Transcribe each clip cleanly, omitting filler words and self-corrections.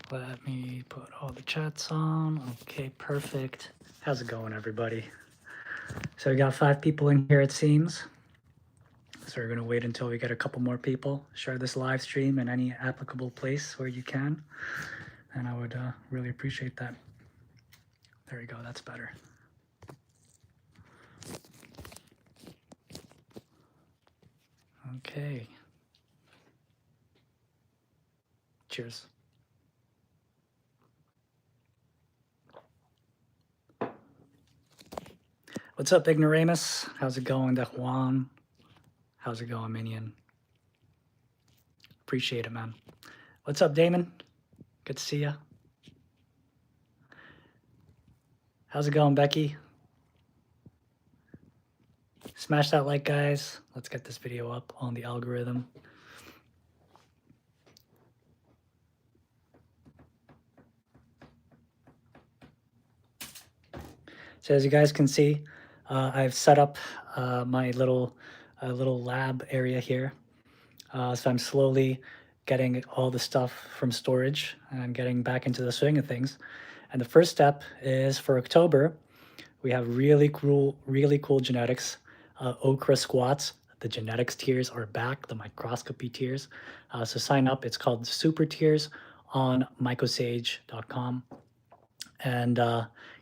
Let me put all the chats on. Okay, perfect. How's it going, everybody? So we got 5 people in here, it seems. So we're going to wait until we get a couple more people. Share this live stream in any applicable place where you can. And I would really appreciate that. There we go, that's better. Okay. Cheers. What's up, Ignoramus? How's it going, Juan? How's it going, Minion? Appreciate it, man. What's up, Damon? Good to see ya. How's it going, Becky? Smash that like, guys. Let's get this video up on the algorithm. So as you guys can see, I've set up my little lab area here. So I'm slowly getting all the stuff from storage and getting back into the swing of things. And the first step is for October, we have really cool genetics. Ochra squats. The genetics tiers are back, the microscopy tiers. So sign up. It's called Super Tiers on mycosage.com. And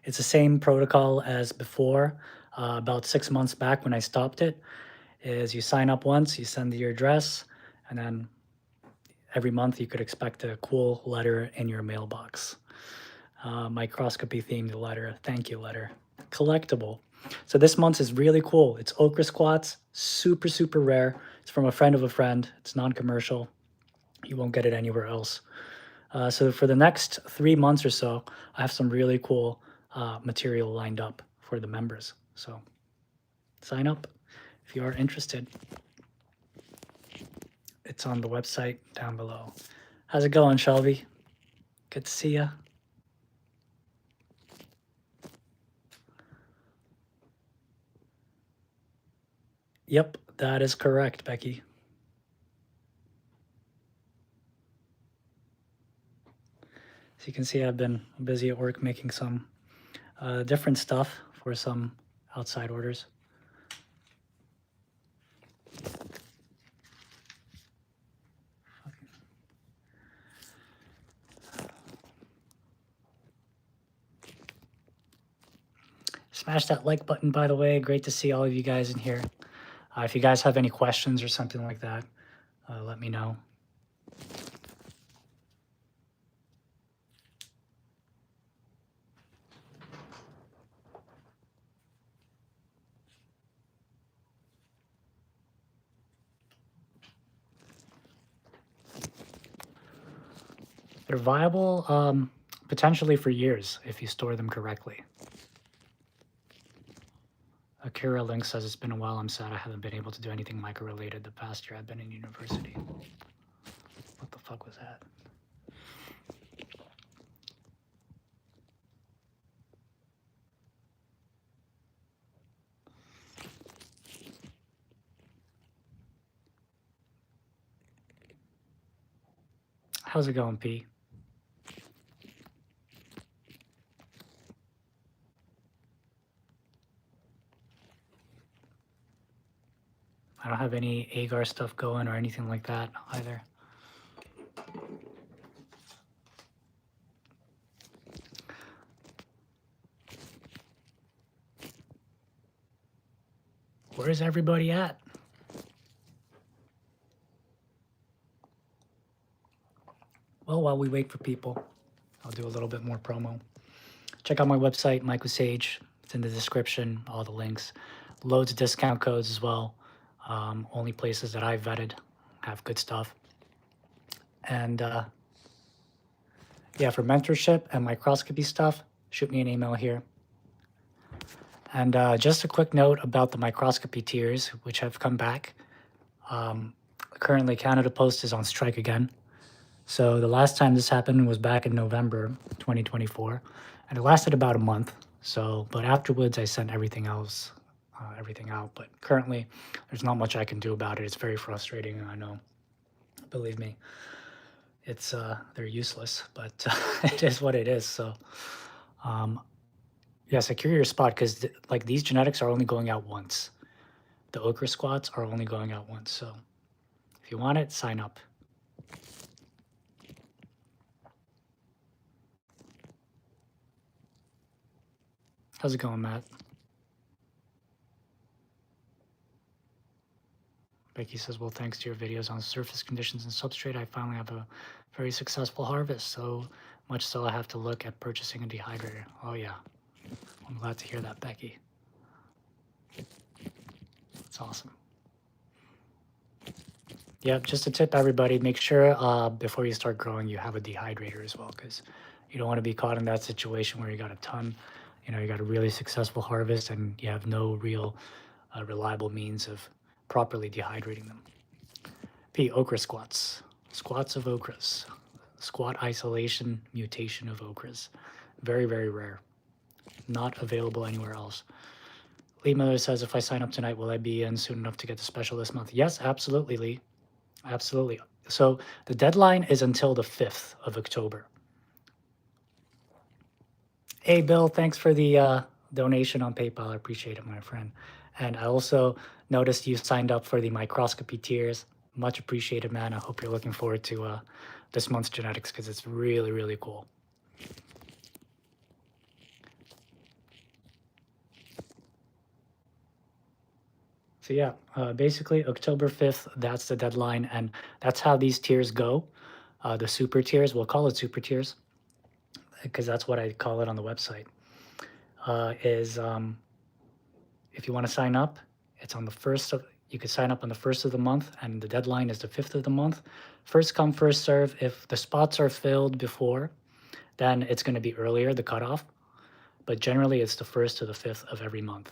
it's the same protocol as before. About 6 months back when I stopped it, is you sign up once, you send your address, and then every month you could expect a cool letter in your mailbox. Microscopy themed letter, thank you letter, collectible. So this month is really cool. It's Ochra squats, super rare. It's from a friend of a friend. It's non-commercial. You won't get it anywhere else. So for the next 3 months or so, I have some really cool material lined up for the members. So sign up if you are interested. It's on the website down below. How's it going, Shelby? Good to see ya. Yep, that is correct, Becky. So you can see I've been busy at work making some different stuff for some outside orders. Smash that like button, by the way. Great to see all of you guys in here. If you guys have any questions or something like that, let me know. They're viable potentially for years if you store them correctly. Akira Link says it's been a while. I'm sad I haven't been able to do anything micro-related the past year I've been in university. What the fuck was that? How's it going, P? I don't have any agar stuff going or anything like that either. Where's everybody at? Well, while we wait for people, I'll do a little bit more promo. Check out my website, Microsage. It's in the description, all the links. Loads of discount codes as well. Only places that I've vetted have good stuff. And yeah, for mentorship and microscopy stuff, shoot me an email here. And just a quick note about the microscopy tiers, which have come back. Currently, Canada Post is on strike again. So the last time this happened was back in November 2024, and it lasted about a month. So, but afterwards, I sent everything else, everything out. But currently, there's not much I can do about it. It's very frustrating, I know. Believe me. it's they're useless, but it is what it is. So yeah, secure your spot because like these genetics are only going out once. The Ochra squats are only going out once. So if you want it, sign up. How's it going, Matt? Becky says, well, thanks to your videos on surface conditions and substrate, I finally have a very successful harvest. So much so I have to look at purchasing a dehydrator. Oh, yeah. I'm glad to hear that, Becky. That's awesome. Yeah, just a tip, everybody. Make sure before you start growing, you have a dehydrator as well, because you don't want to be caught in that situation where you got a ton, you got a really successful harvest and you have no real reliable means of properly dehydrating them. P, Ochra squats. Squats of ochras. Squat isolation mutation of ochras. Very, very rare. Not available anywhere else. Lee Miller says, if I sign up tonight, will I be in soon enough to get the special this month? Yes, absolutely, Lee. Absolutely. So the deadline is until the 5th of October. Hey, Bill, thanks for the donation on PayPal. I appreciate it, my friend. And I also noticed you signed up for the microscopy tiers. Much appreciated, man. I hope you're looking forward to this month's genetics because it's really, really cool. So yeah, basically October 5th, that's the deadline. And that's how these tiers go. The super tiers, we'll call it super tiers because that's what I call it on the website, is if you want to sign up, it's on the first of, you could sign up on the first of the month and the deadline is the 5th of the month. First come, first serve. If the spots are filled before, then it's going to be earlier, the cutoff. But generally it's the 1st to the 5th of every month.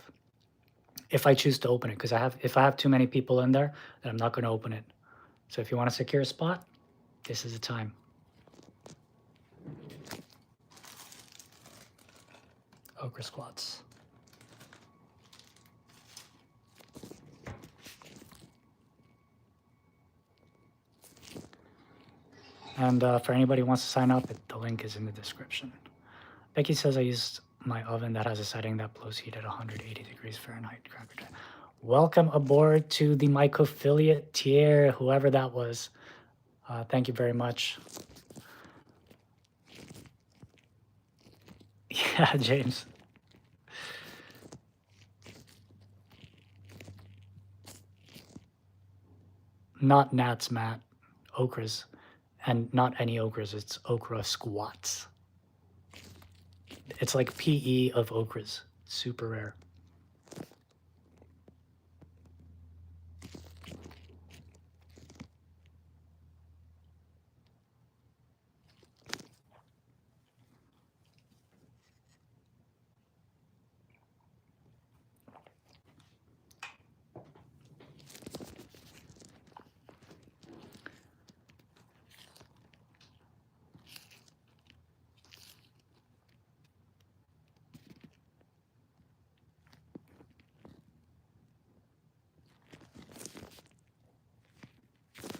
If I choose to open it, because if I have too many people in there, then I'm not going to open it. So if you want to secure a spot, this is the time. Ochra squats. And for anybody who wants to sign up, the link is in the description. Becky says I used my oven that has a setting that blows heat at 180 degrees Fahrenheit. Welcome aboard to the mycophilia tier, whoever that was. Thank you very much. Yeah, James. Not gnats, Matt. Ochras. And not any ochras, it's Ochra squats. It's like PE of ochras. Super rare.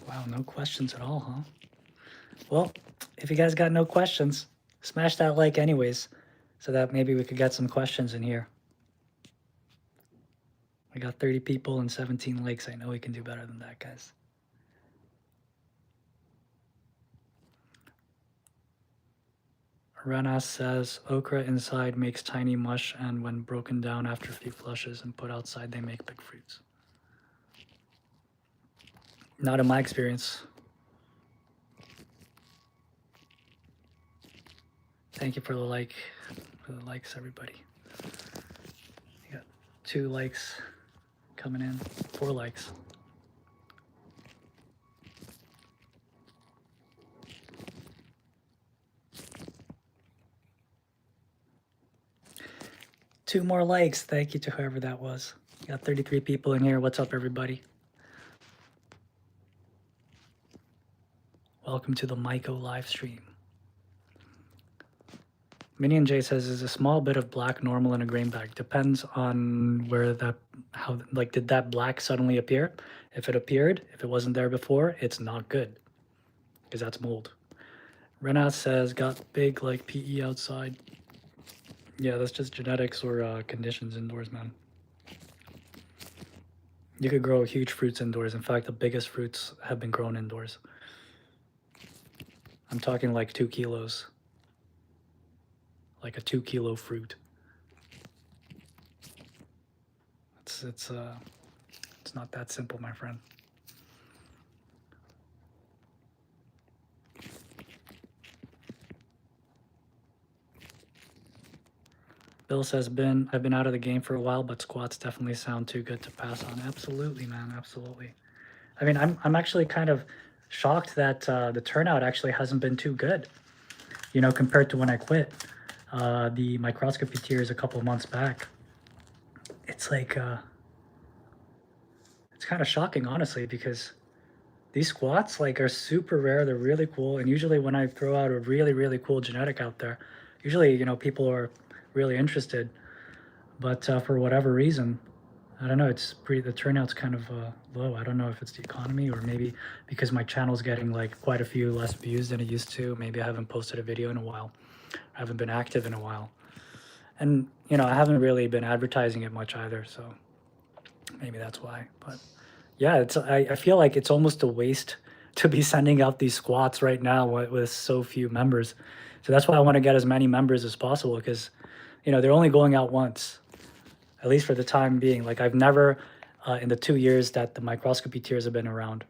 Wow, no questions at all, huh? Well, if you guys got no questions, smash that like anyways, so that maybe we could get some questions in here. We got 30 people and 17 likes. I know we can do better than that, guys. Renas says, okra inside makes tiny mush, and when broken down after a few flushes and put outside, they make big fruits. Not in my experience. Thank you for the likes, everybody. You got 2 likes coming in, 4 likes. Two more likes. Thank you to whoever that was. You got 33 people in here. What's up, everybody? Welcome to the Myco live stream. Minion J says, is a small bit of black normal in a grain bag? Depends on where did that black suddenly appear? If it appeared, if it wasn't there before, it's not good because that's mold. Renat says, got big like PE outside. Yeah, that's just genetics or conditions indoors, man. You could grow huge fruits indoors. In fact, the biggest fruits have been grown indoors. I'm talking like 2 kilos. Like a 2-kilo fruit. It's not that simple, my friend. Bill says, I've been out of the game for a while, but squats definitely sound too good to pass on. Absolutely, man, absolutely. I mean, I'm actually kind of shocked that the turnout actually hasn't been too good, you know, compared to when I quit the microscopy tiers a couple of months back. It's like, it's kind of shocking, honestly, because these squats like are super rare. They're really cool. And usually when I throw out a really, really cool genetic out there, usually, you know, people are really interested. But for whatever reason, I don't know, the turnout's kind of low. I don't know if it's the economy or maybe because my channel's getting like quite a few less views than it used to. Maybe I haven't posted a video in a while. I haven't been active in a while. And, you know, I haven't really been advertising it much either. So maybe that's why. But yeah, I feel like it's almost a waste to be sending out these squats right now with so few members. So that's why I want to get as many members as possible because, you know, they're only going out once, at least for the time being. Like I've never, in the 2 years that the microscopy tiers have been around,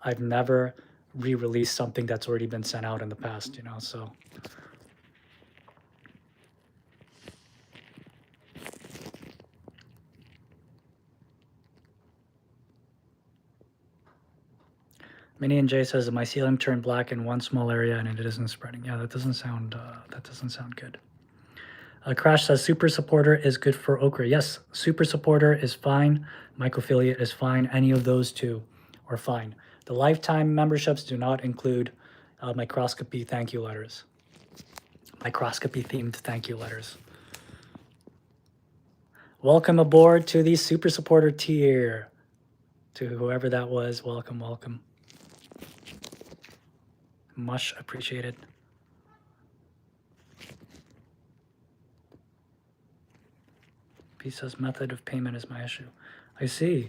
I've never re-released something that's already been sent out in the past, you know, so. Minnie and Jay says the mycelium turned black in one small area and it isn't spreading. Yeah, that doesn't sound good. Crash says super supporter is good for Ochra. Yes, super supporter is fine. Mycophilia is fine. Any of those two are fine. The lifetime memberships do not include microscopy thank you letters. Microscopy themed thank you letters. Welcome aboard to the super supporter tier. To whoever that was, welcome, welcome. Much appreciated. He says method of payment is my issue. I see.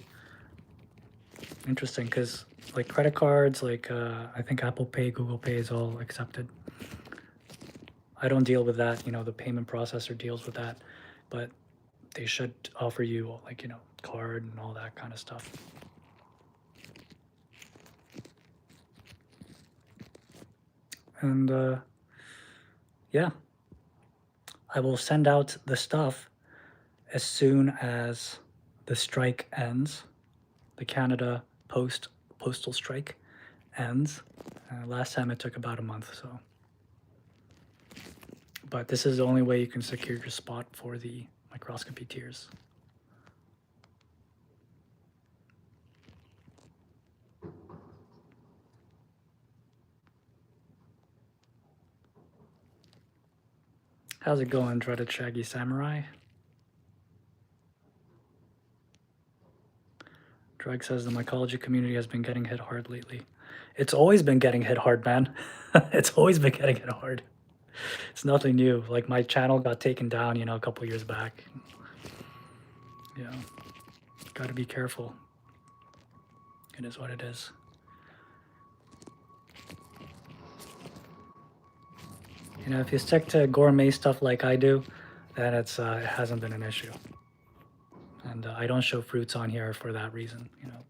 Interesting, because like credit cards, like I think Apple Pay, Google Pay is all accepted. I don't deal with that, you know, the payment processor deals with that, but they should offer you like, you know, card and all that kind of stuff. And yeah, I will send out the stuff as soon as the strike ends. The Canada postal strike ends. Last time it took about a month, so. But this is the only way you can secure your spot for the microscopy tiers. How's it going, Dreaded Shaggy Samurai? Drag says the mycology community has been getting hit hard lately. It's always been getting hit hard, man. It's always been getting hit hard. It's nothing new. Like my channel got taken down, you know, a couple years back. Yeah, gotta be careful. It is what it is. You know, if you stick to gourmet stuff like I do, then it hasn't been an issue. And I don't show fruits on here for that reason, you know.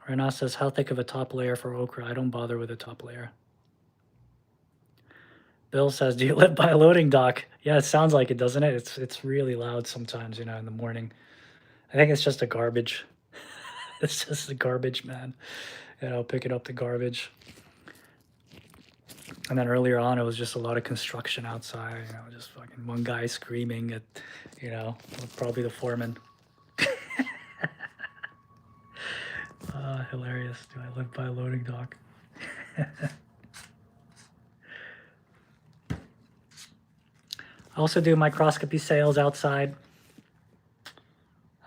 Rena says, how thick of a top layer for Ochra? I don't bother with a top layer. Bill says, do you live by a loading dock? Yeah, it sounds like it, doesn't it? It's really loud sometimes, you know, in the morning. I think it's just a garbage. It's just the garbage, man. You know, picking up the garbage. And then earlier on, it was just a lot of construction outside, you know, just fucking one guy screaming at, you know, probably the foreman. Hilarious. Do I live by a loading dock? I also do microscopy sales outside.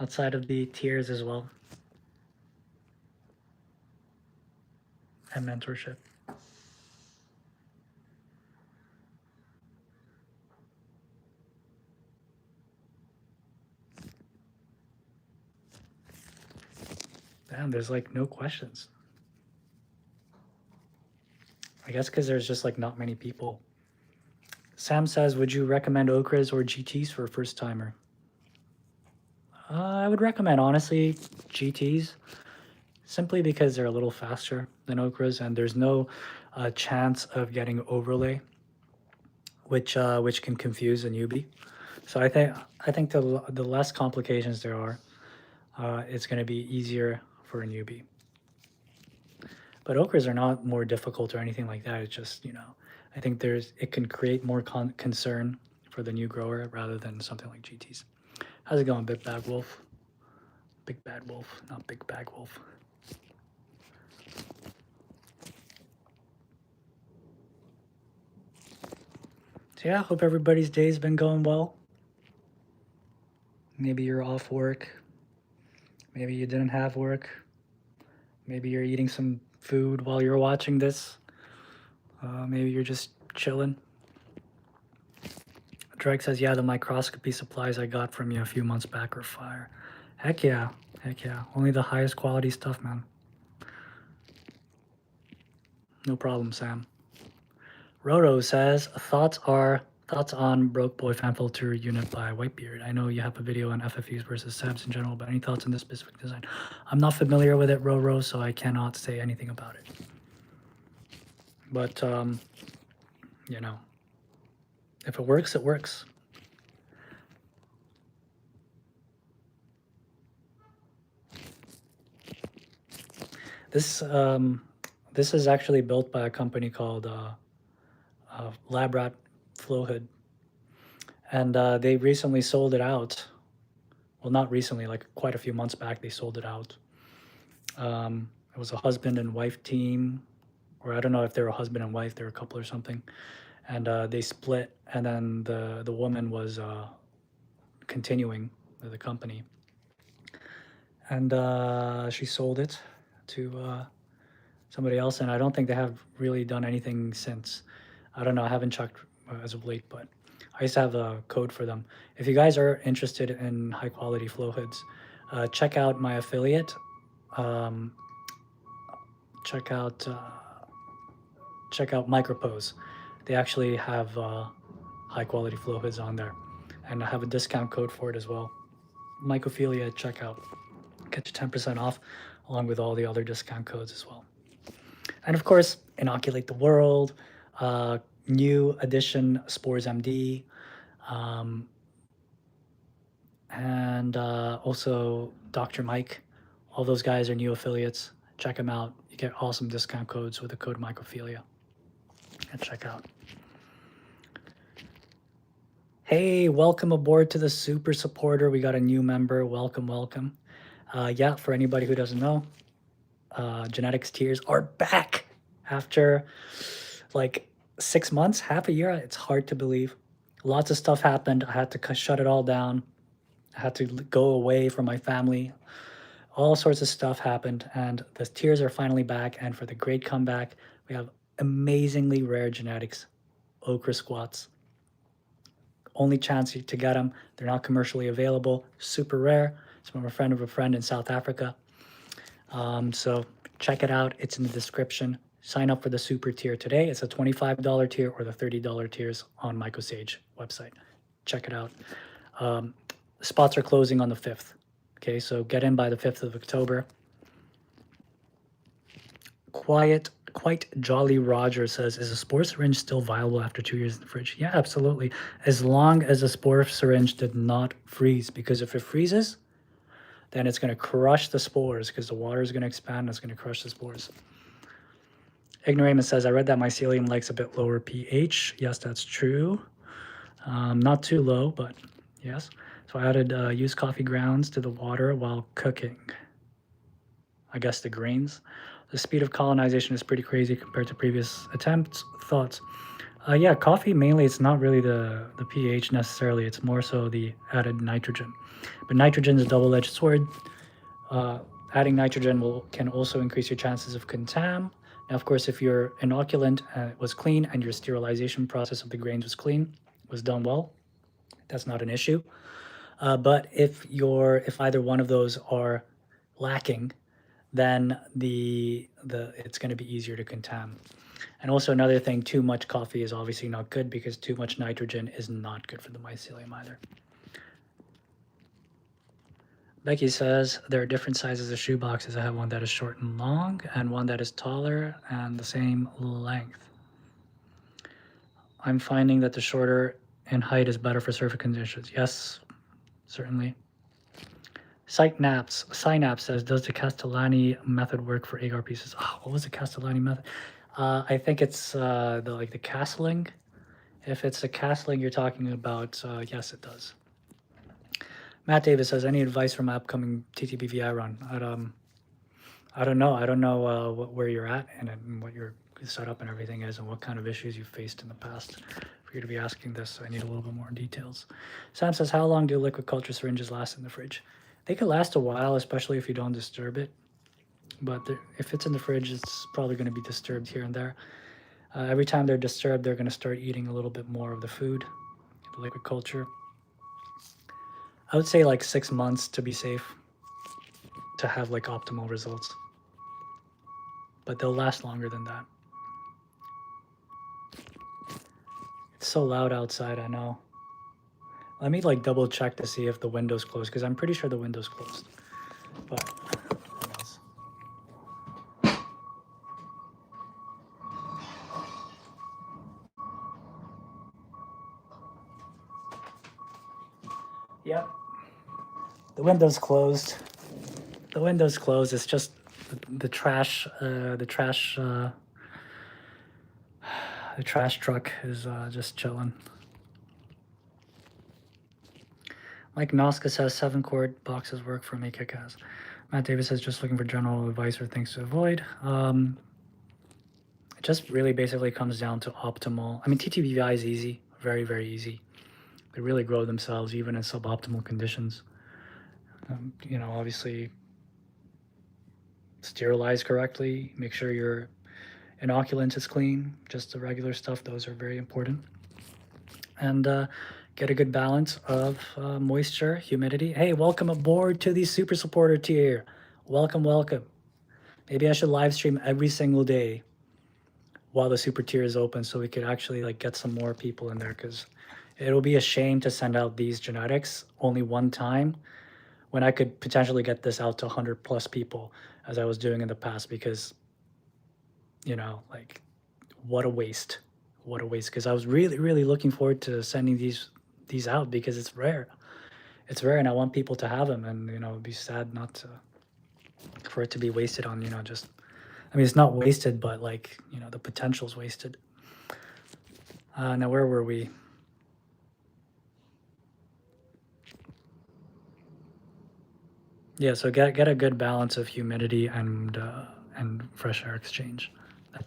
outside of the tiers as well, and mentorship. Damn, there's like no questions. I guess because there's just like not many people. Sam says, would you recommend Ochras or GTs for a first timer? I would recommend, honestly, GTs, simply because they're a little faster than Ochras and there's no chance of getting overlay, which can confuse a newbie. So I think the less complications there are, it's going to be easier for a newbie. But Ochras are not more difficult or anything like that. It's just, I think it can create more concern for the new grower rather than something like GTs. How's it going, Big Bad Wolf? Big Bad Wolf, not Big Bag Wolf. So yeah, hope everybody's day's been going well. Maybe you're off work. Maybe you didn't have work. Maybe you're eating some food while you're watching this. Maybe you're just chilling. Drake says, yeah, the microscopy supplies I got from you a few months back are fire. Heck yeah. Heck yeah. Only the highest quality stuff, man. No problem, Sam. Roro says, thoughts on Broke Boy fan filter unit by Whitebeard. I know you have a video on FFUs versus SEBs in general, but any thoughts on this specific design? I'm not familiar with it, Roro, so I cannot say anything about it. But, if it works, it works. This is actually built by a company called LabRat Flowhood, and they recently sold it out. Well, not recently, like quite a few months back, they sold it out. It was a husband and wife team, or I don't know if they were a husband and wife, they were a couple or something, and they split, and then the woman was continuing with the company, and she sold it to somebody else, and I don't think they have really done anything since. I don't know, I haven't checked as of late, but I used to have a code for them. If you guys are interested in high quality flow hoods, check out my affiliate. Check out Micropose. They actually have high quality flow hoods on there, and I have a discount code for it as well. Mycophilia at checkout. Get you 10% off, along with all the other discount codes as well. And of course, Inoculate the World, new edition Spores MD, and also Dr. Mike. All those guys are new affiliates. Check them out. You get awesome discount codes with the code Microphilia at checkout. Hey, welcome aboard to the Super Supporter. We got a new member. Welcome, welcome. Yeah, for anybody who doesn't know, genetics tiers are back after like 6 months, half a year. It's hard to believe. Lots of stuff happened. I had to shut it all down. I had to go away from my family. All sorts of stuff happened, and the tiers are finally back. And for the great comeback, we have amazingly rare genetics, Ochra squats. Only chance to get them. They're not commercially available. Super rare. It's from a friend of a friend in South Africa. So check it out. It's in the description. Sign up for the super tier today. It's a $25 tier or the $30 tiers on MycoSage website. Check it out. Spots are closing on the 5th. Okay, so get in by the 5th of October. Quite Jolly Roger says, is a spore syringe still viable after 2 years in the fridge? Yeah, absolutely. As long as the spore syringe did not freeze, because if it freezes, then it's going to crush the spores because the water is going to expand and it's going to crush the spores. Ignoramus says, I read that mycelium likes a bit lower pH. Yes, that's true. Not too low, but yes. So I added used coffee grounds to the water while cooking. I guess the grains. The speed of colonization is pretty crazy compared to previous attempts. Thoughts? Yeah, coffee mainly, it's not really the pH necessarily, it's more so the added nitrogen. But nitrogen is a double-edged sword. Uh, Adding nitrogen can also increase your chances of contam. Now, of course, if your inoculant was clean and your sterilization process of the grains was done well, that's not an issue. But if either one of those are lacking, then it's going to be easier to contam. And also another thing, too much coffee is obviously not good because too much nitrogen is not good for the mycelium either. Becky says there are different sizes of shoe boxes. I have one that is short and long and one that is taller and the same length. I'm finding that the shorter in height is better for surface conditions. Yes, certainly. Synapse says, does the Castellani method work for agar pieces? Oh, what was the Castellani method? I think it's the castling. If it's the castling you're talking about, yes, it does. Matt Davis says, any advice for my upcoming TTBVI run? I don't know. I don't know where you're at and what your setup and everything is and what kind of issues you've faced in the past for you to be asking this. I need a little bit more details. Sam says, how long do liquid culture syringes last in the fridge? They could last a while, especially if you don't disturb it. But if it's in the fridge, it's probably going to be disturbed here and there. Every time they're disturbed, they're going to start eating a little bit more of the food, the liquid culture. I would say like 6 months to be safe, to have like optimal results. But they'll last longer than that. It's so loud outside, I know. Let me like double check to see if the window's closed, because I'm pretty sure the window's closed. But who knows? Yep. The window's closed. The window's closed. It's just the trash truck is just chilling. Mike Noska says 7-quart boxes work for me, kick-ass. Matt Davis says just looking for general advice or things to avoid. It just really basically comes down to optimal. I mean, TTBVI is easy, very, very easy. They really grow themselves even in suboptimal conditions. Obviously sterilize correctly, make sure your inoculant is clean, just the regular stuff. Those are very important. And get a good balance of moisture, humidity. Hey, welcome aboard to the super supporter tier. Welcome, welcome. Maybe I should live stream every single day while the super tier is open so we could actually like get some more people in there, because it'll be a shame to send out these genetics only one time when I could potentially get this out to 100 plus people as I was doing in the past, because like what a waste. What a waste, because I was really, really looking forward to sending these out because it's rare. It's rare, and I want people to have them, and it'd be sad not to for it to be wasted on just. I mean, it's not wasted, but like the potential's wasted. Now where were we? Yeah, so get a good balance of humidity and fresh air exchange.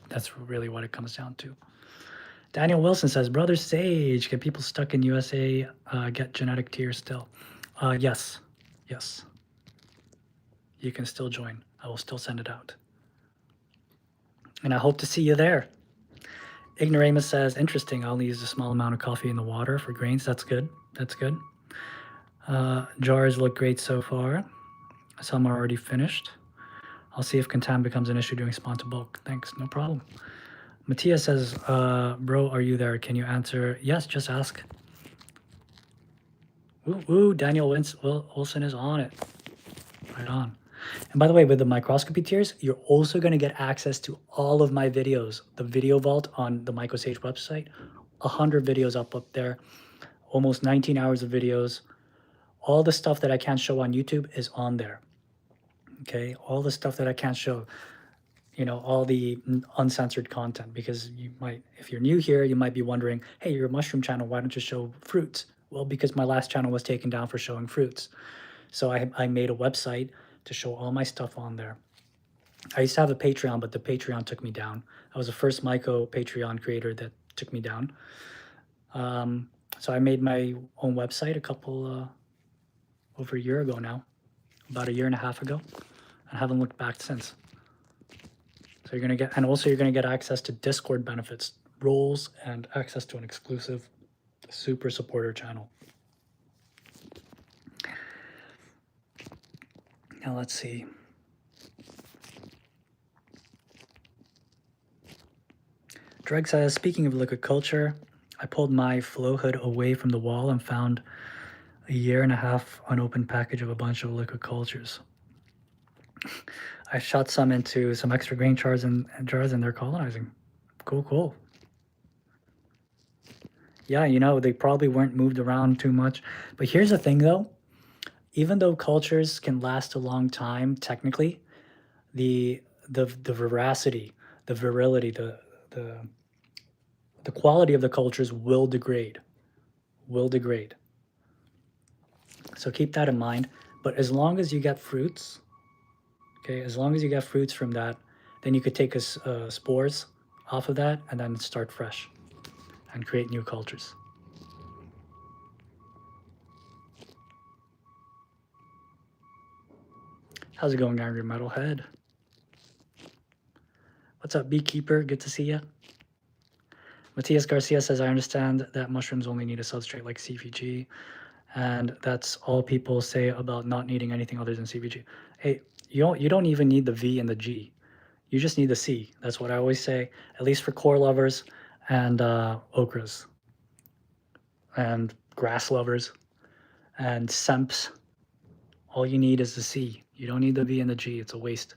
That's really what it comes down to. Daniel Wilson says, Brother Sage, can people stuck in USA get genetic tiers still? Yes. Yes. You can still join. I will still send it out. And I hope to see you there. Ignoramus says, interesting. I only used a small amount of coffee in the water for grains. That's good. That's good. Jars look great so far. Some are already finished. I'll see if contam becomes an issue doing spawn to bulk. Thanks. No problem. Matthias says, bro, are you there? Can you answer? Yes, just ask. Ooh, Daniel Wilson is on it. Right on. And by the way, with the microscopy tiers, you're also going to get access to all of my videos. The video vault on the MicroSage website, 100 videos up there, almost 19 hours of videos. All the stuff that I can't show on YouTube is on there. Okay, all the stuff that I can't show, all the uncensored content, because you might, if you're new here, you might be wondering, hey, you're a mushroom channel, why don't you show fruits? Well, because my last channel was taken down for showing fruits. So I made a website to show all my stuff on there. I used to have a Patreon, but the Patreon took me down. I was the first Myco Patreon creator that took me down. So I made my own website over a year ago now, about a year and a half ago. I haven't looked back since. So you're gonna get access to Discord benefits, roles, and access to an exclusive super supporter channel. Now let's see. Dreg says, speaking of liquid culture, I pulled my flow hood away from the wall and found a year and a half unopened package of a bunch of liquid cultures. I shot some into some extra grain jars and they're colonizing. Cool. Yeah, you know, they probably weren't moved around too much. But here's the thing though, even though cultures can last a long time, technically, the veracity, the virility, the quality of the cultures will degrade. So keep that in mind. But as long as you get fruits, okay, as long as you get fruits from that, then you could take spores off of that and then start fresh and create new cultures. How's it going, Angry Metalhead? What's up, Beekeeper? Good to see you. Matias Garcia says, I understand that mushrooms only need a substrate like CVG, and that's all people say about not needing anything other than CVG. Hey, you don't even need the V and the G. You just need the C. That's what I always say, at least for core lovers and ochras and grass lovers and semps. All you need is the C. You don't need the V and the G. It's a waste.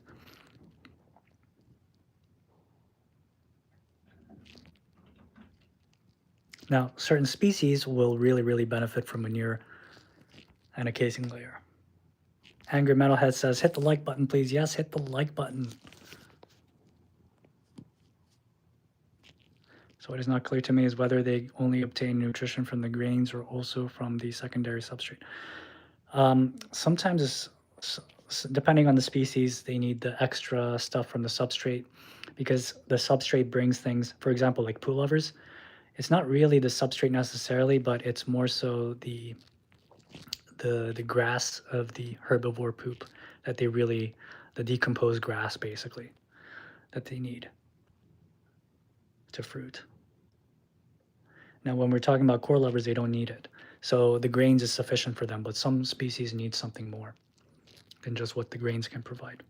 Now, certain species will really benefit from manure and a casing layer. Angry Metalhead says, hit the like button, please. Yes, hit the like button. So what is not clear to me is whether they only obtain nutrition from the grains or also from the secondary substrate. Sometimes, depending on the species, they need the extra stuff from the substrate because the substrate brings things, for example, like poo lovers. It's not really the substrate necessarily, but it's more so the grass of the herbivore poop that they really, the decomposed grass basically, that they need to fruit. Now, when we're talking about core lovers, they don't need it. So the grains is sufficient for them, but some species need something more than just what the grains can provide.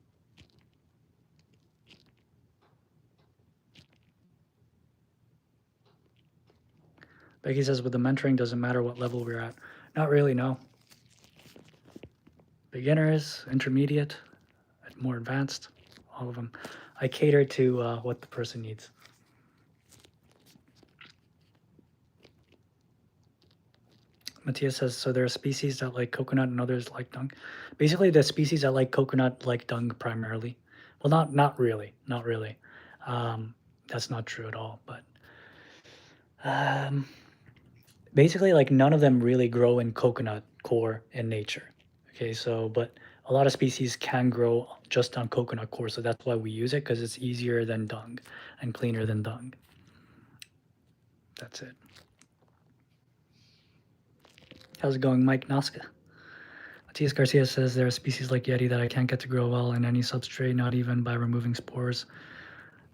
Becky says, with the mentoring, doesn't matter what level we're at. Not really, no. Beginners, intermediate, more advanced, all of them. I cater to what the person needs. Matthias says, so there are species that like coconut and others like dung. Basically, the species that like coconut like dung primarily. Well, not really. That's not true at all. But basically, like none of them really grow in coconut core in nature. Okay, so but a lot of species can grow just on coconut core, so that's why we use it, because it's easier than dung and cleaner than dung. That's it. How's it going, Mike Noska? Matias Garcia says there are species like Yeti that I can't get to grow well in any substrate, not even by removing spores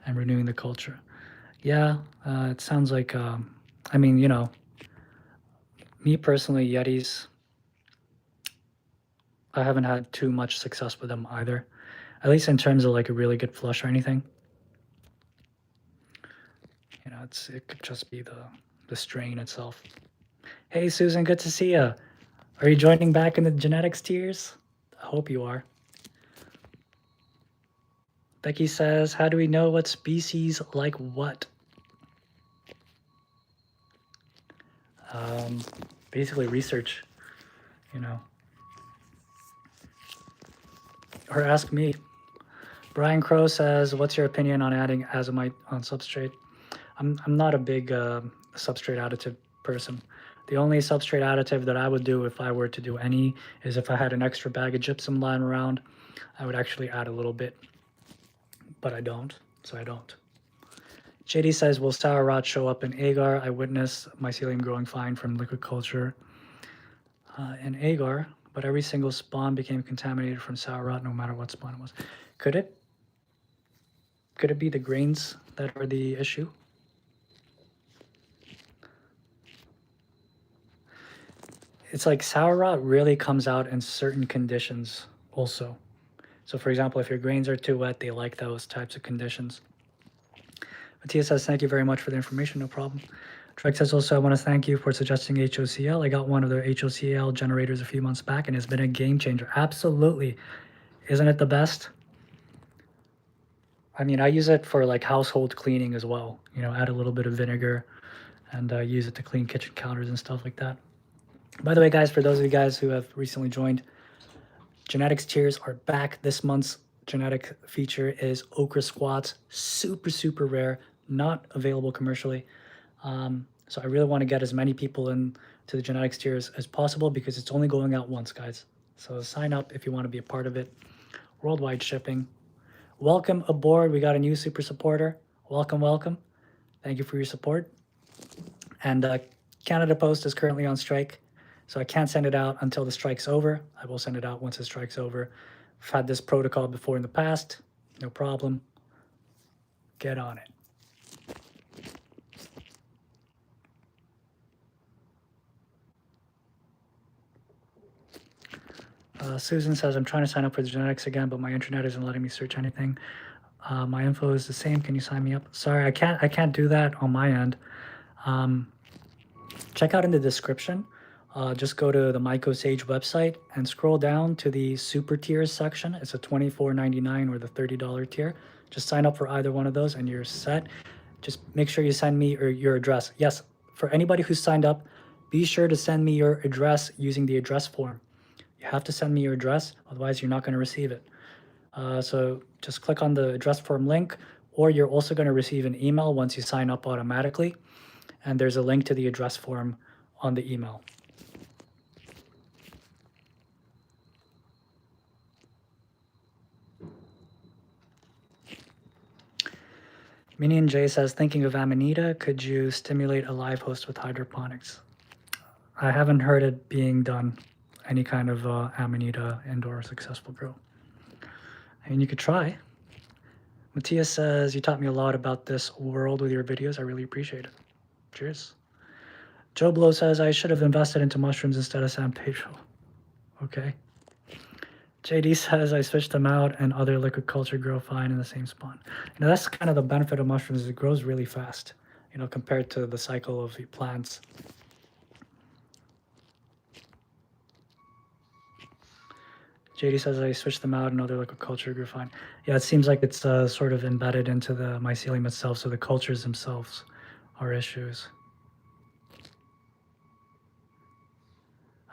and renewing the culture. Yeah, it sounds like, I mean, you know, me personally, Yetis, I haven't had too much success with them either, at least in terms of like a really good flush or anything. You know, it could just be the strain itself. Hey, Susan, good to see you. Are you joining back in the genetics tiers? I hope you are. Becky says, how do we know what species like what? Basically research, you know. Or ask me. Brian Crow says, what's your opinion on adding azomite on substrate? I'm not a big substrate additive person. The only substrate additive that I would do if I were to do any is if I had an extra bag of gypsum lying around, I would actually add a little bit. But I don't, so I don't. JD says, will sour rot show up in agar? I witnessed mycelium growing fine from liquid culture in agar, but every single spawn became contaminated from sour rot no matter what spawn it was. Could it? Could it be the grains that are the issue? It's like sour rot really comes out in certain conditions also. So for example, if your grains are too wet, they like those types of conditions. Matthias says, thank you very much for the information, no problem. Trek says also, I want to thank you for suggesting HOCl. I got one of the HOCl generators a few months back and it's been a game changer. Absolutely. Isn't it the best? I mean, I use it for like household cleaning as well. You know, add a little bit of vinegar and use it to clean kitchen counters and stuff like that. By the way, guys, for those of you guys who have recently joined, genetics tiers are back. This month's genetic feature is Ochra squats. Super, super rare, not available commercially. So I really want to get as many people in to the genetics tiers as possible because it's only going out once, guys. So sign up if you want to be a part of it. Worldwide shipping. Welcome aboard. We got a new super supporter. Welcome, welcome. Thank you for your support. And Canada Post is currently on strike, so I can't send it out until the strike's over. I will send it out once the strike's over. I've had this protocol before in the past. No problem. Get on it. Susan says, I'm trying to sign up for the genetics again, but my internet isn't letting me search anything. My info is the same. Can you sign me up? Sorry, I can't do that on my end. Check out in the description. Just go to the MycoSage website and scroll down to the super tiers section. It's a $24.99 or the $30 tier. Just sign up for either one of those and you're set. Just make sure you send me your address. Yes, for anybody who's signed up, be sure to send me your address using the address form. You have to send me your address, otherwise you're not going to receive it. So just click on the address form link, or you're also going to receive an email once you sign up automatically. And there's a link to the address form on the email. Minion J says, thinking of Amanita, could you stimulate a live host with hydroponics? I haven't heard it being done, any kind of Amanita indoor successful grow. I mean, you could try. Matthias says, you taught me a lot about this world with your videos. I really appreciate it. Cheers. Joe Blow says, I should have invested into mushrooms instead of San Pedro. Okay. JD says, I switched them out and other liquid culture grow fine in the same spawn. You know, that's kind of the benefit of mushrooms, is it grows really fast, you know, compared to the cycle of the plants. JD says, I switched them out and other liquid culture grew fine. Yeah, it seems like it's sort of embedded into the mycelium itself, so the cultures themselves are issues.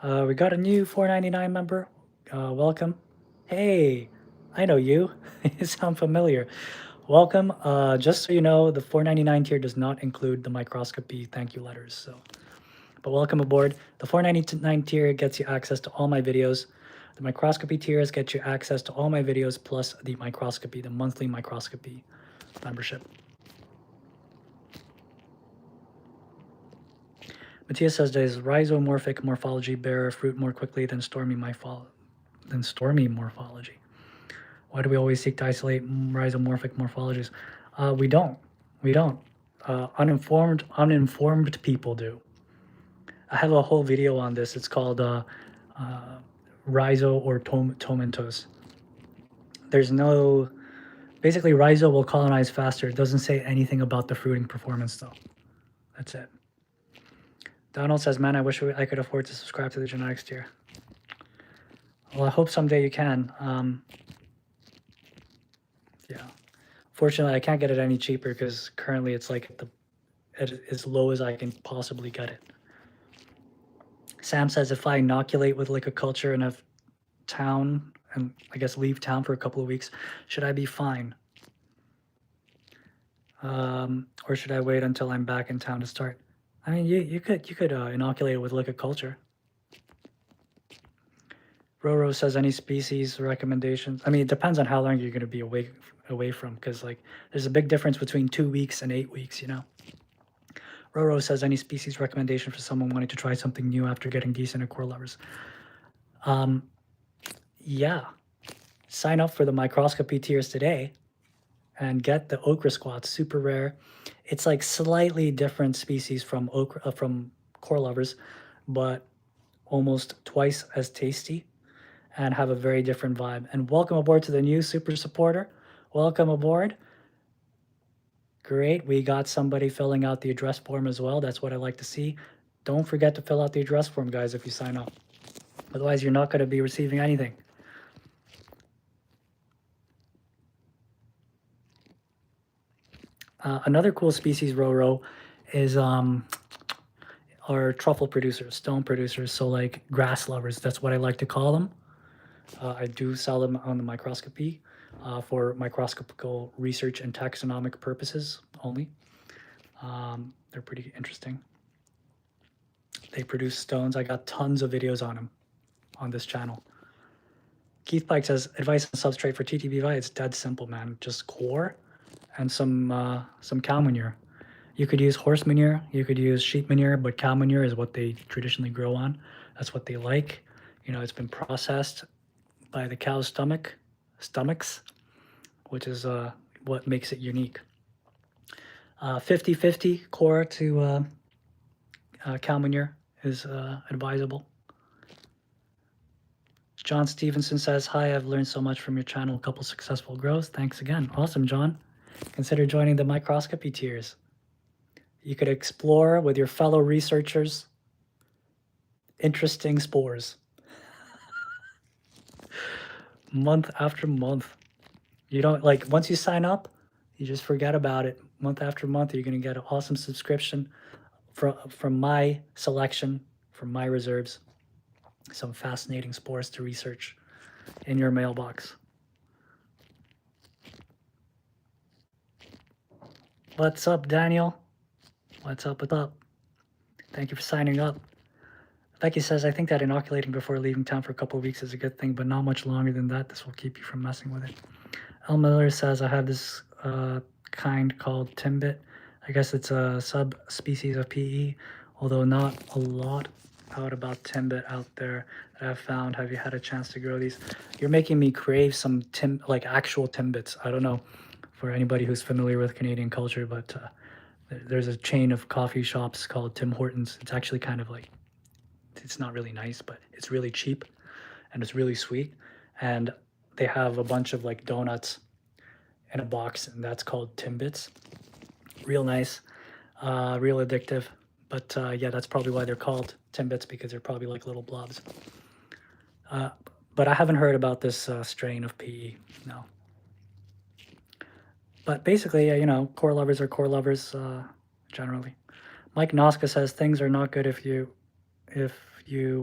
We got a new $4.99 member. Welcome. Hey, I know you. You sound familiar. Welcome. Just so you know, the $4.99 tier does not include the microscopy thank you letters. So, but welcome aboard. The $4.99 tier gets you access to all my videos. The microscopy tiers get you access to all my videos plus the microscopy, the monthly microscopy membership. Matthias says, does rhizomorphic morphology bear fruit more quickly than stormy morphology? Why do we always seek to isolate rhizomorphic morphologies? We don't. Uninformed people do. I have a whole video on this. It's called rhizo or tomentos. There's no, basically rhizo will colonize faster. It doesn't say anything about the fruiting performance though. That's it. Donald says, man, I wish I could afford to subscribe to the genetics tier. Well, I hope someday you can. Yeah. Fortunately, I can't get it any cheaper because currently it's like as low as I can possibly get it. Sam says, if I inoculate with liquid culture in a town and I guess leave town for a couple of weeks, should I be fine? Or should I wait until I'm back in town to start? I mean, you could inoculate it with liquid culture. Roro says any species recommendations. I mean, it depends on how long you're going to be away from, because like there's a big difference between 2 weeks and 8 weeks, you know. Roro says any species recommendation for someone wanting to try something new after getting decent at core lovers. Yeah, sign up for the microscopy tiers today and get the ochra squats, super rare. It's like slightly different species from ochra, from core lovers, but almost twice as tasty and have a very different vibe. And welcome aboard to the new super supporter. Welcome aboard. Great, we got somebody filling out the address form as well. That's what I like to see. Don't forget to fill out the address form, guys, if you sign up. Otherwise, you're not going to be receiving anything. Another cool species, Roro, is are truffle producers, stone producers. So like grass lovers, that's what I like to call them. I do sell them on the microscopy for microscopical research and taxonomic purposes only. They're pretty interesting. They produce stones. I got tons of videos on them on this channel. Keith Pike says, advice on substrate for TTBY, it's dead simple, man. Just core and some cow manure. You could use horse manure, you could use sheep manure, but cow manure is what they traditionally grow on. That's what they like. You know, it's been processed by the cow's stomachs, which is what makes it unique. 50-50 core to cow manure is advisable. John Stevenson says, hi, I've learned so much from your channel, a couple successful growths. Thanks again. Awesome, John. Consider joining the microscopy tiers. You could explore with your fellow researchers interesting spores. Month after month. You don't, like, once you sign up, you just forget about it. Month after month, you're going to get an awesome subscription from my selection, from my reserves. Some fascinating spores to research in your mailbox. What's up, Daniel? What's up? What's up? Thank you for signing up. Becky says, I think that inoculating before leaving town for a couple of weeks is a good thing, but not much longer than that. This will keep you from messing with it. El Miller says, I have this kind called timbit. I guess it's a subspecies of PE, although not a lot out about timbit out there that I've found. Have you had a chance to grow these? You're making me crave some like actual timbits. I don't know for anybody who's familiar with Canadian culture, but there's a chain of coffee shops called Tim Hortons. It's actually kind of like, it's not really nice, but it's really cheap and it's really sweet. And they have a bunch of like donuts in a box, and that's called Timbits. Real nice, real addictive. But yeah, that's probably why they're called Timbits, because they're probably like little blobs. But I haven't heard about this strain of PE, no. But basically, you know, core lovers are core lovers generally. Mike Noska says things are not good if you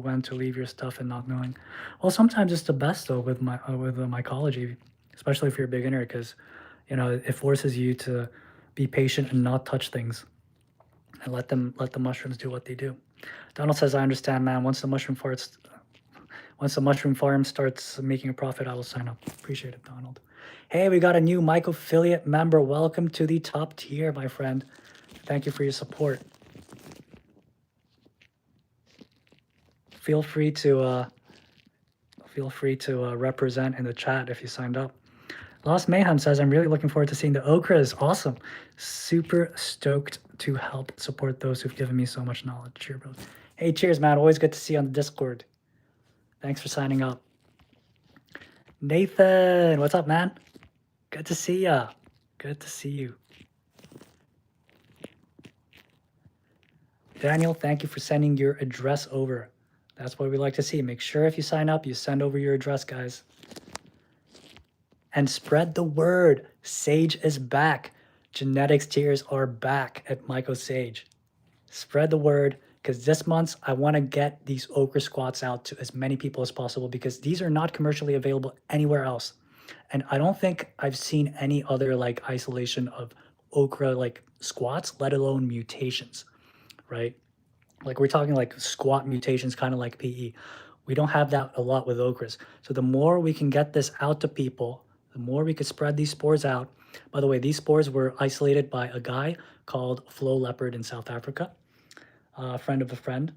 went to leave your stuff and not knowing. Well, sometimes it's the best though with mycology, especially if you're a beginner, because you know it forces you to be patient and not touch things, and let the mushrooms do what they do. Donald says, I understand, man. Once the mushroom farm starts making a profit, I will sign up. Appreciate it, Donald. Hey, we got a new mycophilia member. Welcome to the top tier, my friend. Thank you for your support. Feel free to represent in the chat if you signed up. Lost Mayhem says, I'm really looking forward to seeing the Ochras. Awesome. Super stoked to help support those who've given me so much knowledge. Cheers, bro. Hey, cheers, man. Always good to see you on the Discord. Thanks for signing up. Nathan, what's up, man? Good to see ya. Good to see you. Daniel, thank you for sending your address over. That's what we like to see. Make sure if you sign up, you send over your address, guys. And spread the word. Sage is back. Genetics tiers are back at MycoSage. Spread the word, because this month I want to get these ochre squats out to as many people as possible, because these are not commercially available anywhere else. And I don't think I've seen any other like isolation of ochre like squats, let alone mutations, right? Like we're talking like squat mutations, kind of like PE. We don't have that a lot with ochras. So the more we can get this out to people, the more we could spread these spores out. By the way, these spores were isolated by a guy called Flo Leopard in South Africa, a friend of a friend.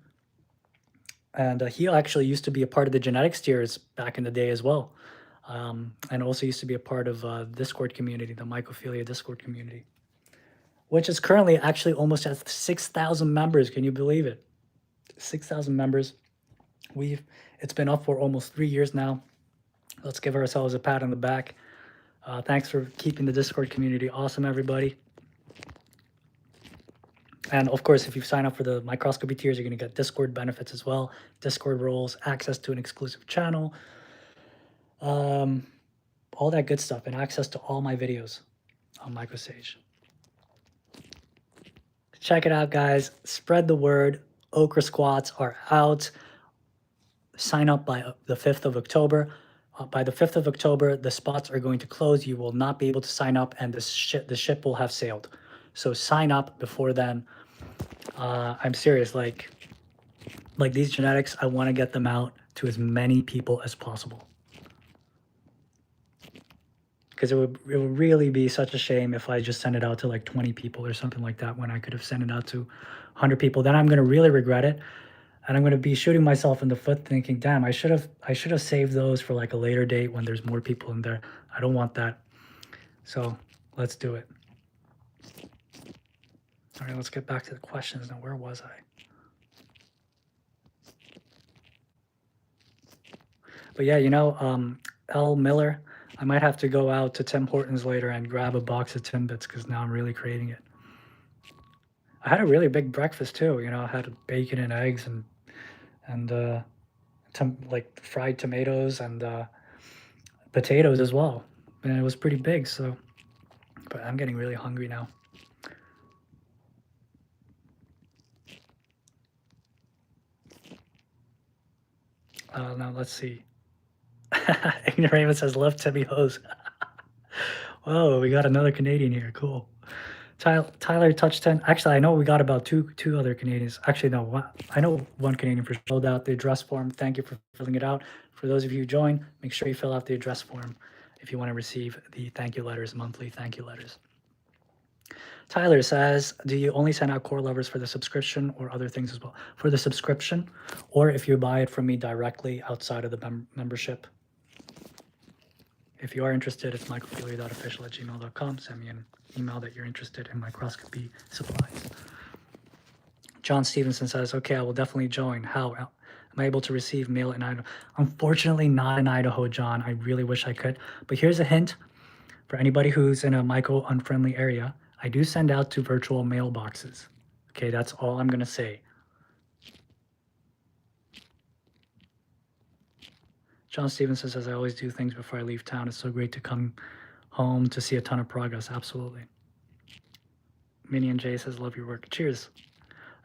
And he actually used to be a part of the genetics tiers back in the day as well. And also used to be a part of Discord community, the Mycophilia Discord community, which is currently actually almost at 6,000 members. Can you believe it? 6,000 members. It's been up for almost 3 years now. Let's give ourselves a pat on the back. Thanks for keeping the Discord community awesome, everybody. And of course, if you sign up for the Microscopy tiers, you're going to get Discord benefits as well, Discord roles, access to an exclusive channel, all that good stuff, and access to all my videos on MicroSage. Check it out, guys. Spread the word. Ochra squats are out. Sign up by the 5th of October. By the 5th of October, the spots are going to close. You will not be able to sign up, and the ship will have sailed. So sign up before then. I'm serious. Like these genetics, I want to get them out to as many people as possible. Because it would really be such a shame if I just send it out to like 20 people or something like that when I could have sent it out to 100 people. Then I'm going to really regret it. And I'm going to be shooting myself in the foot thinking, damn, I should have saved those for like a later date when there's more people in there. I don't want that. So let's do it. All right, let's get back to the questions now. Where was I? But yeah, you know, L. Miller, I might have to go out to Tim Hortons later and grab a box of Timbits because now I'm really craving it. I had a really big breakfast too. You know, I had bacon and eggs and like fried tomatoes and potatoes as well. And it was pretty big, so, but I'm getting really hungry now. Now let's see. Ignoramus says, love Timmy Hose. Whoa, we got another Canadian here. Cool. Tyler Touchton. Actually, I know we got about two other Canadians. Actually, no, I know one Canadian for sure. Filled out the address form. Thank you for filling it out. For those of you who join, make sure you fill out the address form if you want to receive the thank you letters, monthly thank you letters. Tyler says, do you only send out core levers for the subscription or other things as well? For the subscription, or if you buy it from me directly outside of the membership. If you are interested, it's mycophilia.official@gmail.com. Send me an email that you're interested in microscopy supplies. John Stevenson says, okay, I will definitely join. How am I able to receive mail in Idaho? Unfortunately, not in Idaho, John. I really wish I could. But here's a hint for anybody who's in a myco-unfriendly area. I do send out to virtual mailboxes. Okay, that's all I'm going to say. John Stevenson says, I always do things before I leave town. It's so great to come home to see a ton of progress. Absolutely. Minnie and Jay says, love your work. Cheers.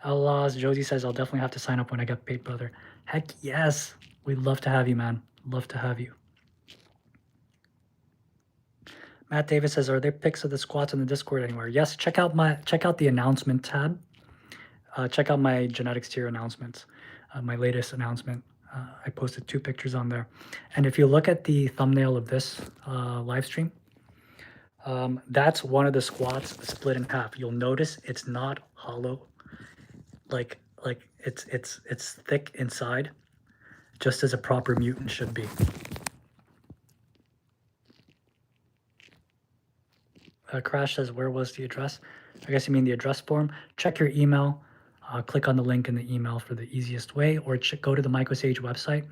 Outlaws. Josie says, I'll definitely have to sign up when I get paid, brother. Heck yes. We'd love to have you, man. Love to have you. Matt Davis says, are there pics of the squats in the Discord anywhere? Yes, check out the announcement tab. Check out my genetics tier announcements, my latest announcement. I posted 2 pictures on there. And if you look at the thumbnail of this live stream, that's one of the squats split in half. You'll notice it's not hollow, like it's thick inside, just as a proper mutant should be. Crash says, where was the address? I guess you mean the address form. Check your email. Click on the link in the email for the easiest way, or go to the MicroSage website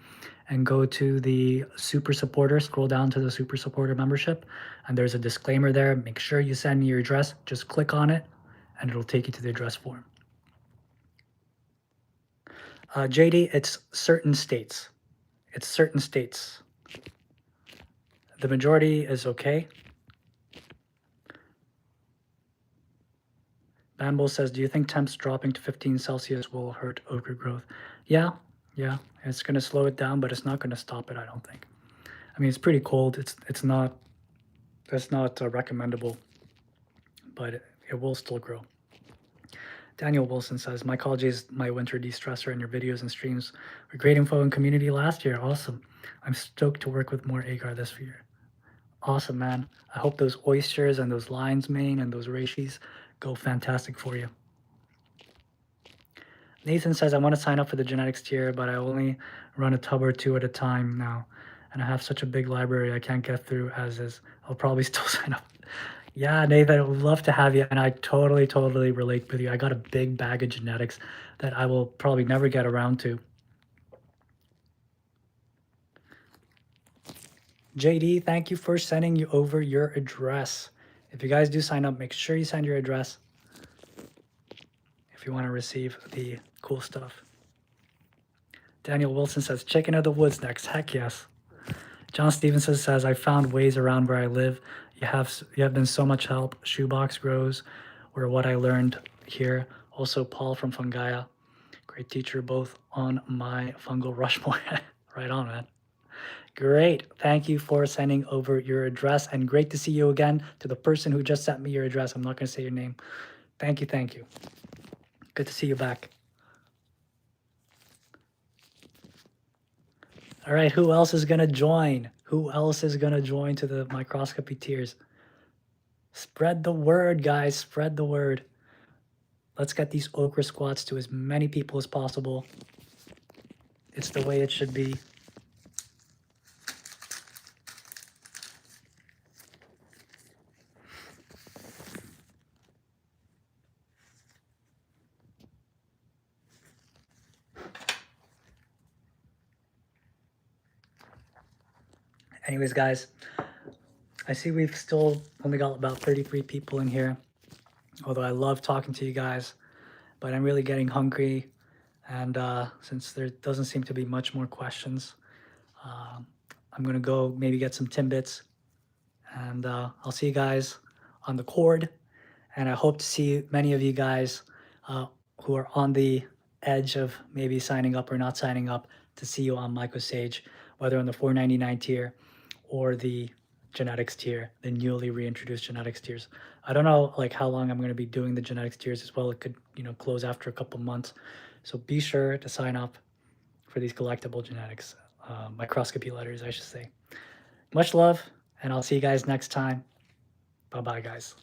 and go to the Super Supporter. Scroll down to the Super Supporter membership, and there's a disclaimer there. Make sure you send me your address. Just click on it, and it'll take you to the address form. JD, it's certain states. It's certain states. The majority is okay. Bamble says, do you think temps dropping to 15 Celsius will hurt ochre growth? Yeah, it's going to slow it down, but it's not going to stop it, I don't think. I mean, it's pretty cold. It's not recommendable, but it will still grow. Daniel Wilson says, mycology is my winter de-stressor, and your videos and streams were great info and community last year. Awesome. I'm stoked to work with more agar this year. Awesome, man. I hope those oysters and those lion's mane and those reishi go fantastic for you. Nathan says, I want to sign up for the genetics tier, but I only run a tub or two at a time now. And I have such a big library I can't get through as is. I'll probably still sign up. Yeah, Nathan, I would love to have you. And I totally relate with you. I got a big bag of genetics that I will probably never get around to. JD, thank you for sending you over your address. If you guys do sign up, make sure you send your address if you want to receive the cool stuff. Daniel Wilson says, chicken of the woods next. Heck yes. John Stevenson says, I found ways around where I live. You have been so much help. Shoebox grows were what I learned here. Also, Paul from Fungaia, great teacher, both on my fungal Rushmore. Right on, man. Great. Thank you for sending over your address, and great to see you again. To the person who just sent me your address, I'm not going to say your name. Thank you. Thank you. Good to see you back. All right, who else is going to join? Who else is going to join to the microscopy tiers? Spread the word, guys. Spread the word. Let's get these Ochra squats to as many people as possible. It's the way it should be. Anyways, guys, I see we've still only got about 33 people in here, although I love talking to you guys, but I'm really getting hungry, and since there doesn't seem to be much more questions, I'm gonna go maybe get some Timbits, and I'll see you guys on the cord, and I hope to see many of you guys who are on the edge of maybe signing up or not signing up to see you on MycoSage, whether on the $4.99 tier or the genetics tier, the newly reintroduced genetics tiers. I don't know like how long I'm going to be doing the genetics tiers as well. It could, close after a couple months. So be sure to sign up for these collectible genetics, microscopy letters, I should say. Much love, and I'll see you guys next time. Bye-bye, guys.